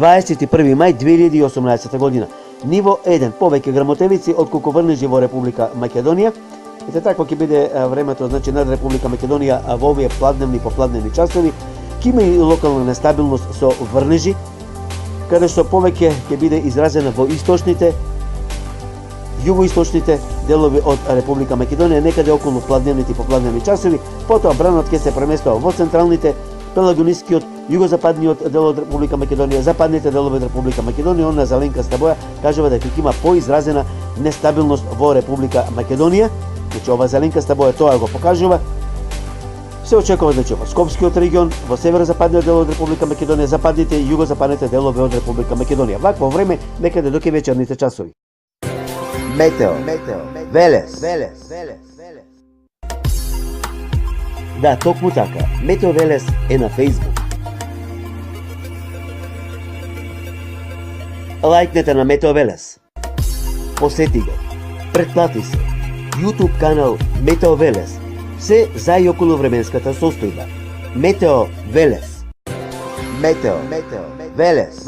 21. мај 2018 година. Ниво 1, повеќе грамотевици од колку врнежи во Република Македонија. Ете така ќе биде времето, значи, над Република Македонија во овие пладневни и попладневни часови. Ќе има и локална нестабилност со врнежи, каде што повеќе ќе биде изразена во источните, југоисточните делови од Република Македонија, некаде околу пладневните и попладневни часови. Потоа бранот ќе се преместува во централните, пелагонискиот, југозападниот дел од Република Македонија, западните делови од Република Македонија. Она зеленкаста боја кажува дека ќе има поизразена нестабилност во Република Македонија. Значи, ова зеленкаста боја тоа го покажува. Се очекува, значи, во Скопскиот регион, во северозападниот дел од Република Македонија, западните и југозападните делови од Република Македонија. Вакво време некаде до ке вечерните часови. Метео. Велес. Да, токму така. Метео Велес е на Facebook. Лајкнете на Метео Велес. Посети го. Претплати се. YouTube канал Метео Велес. Се за и околу временската состојба. Метео Велес. Метео Велес.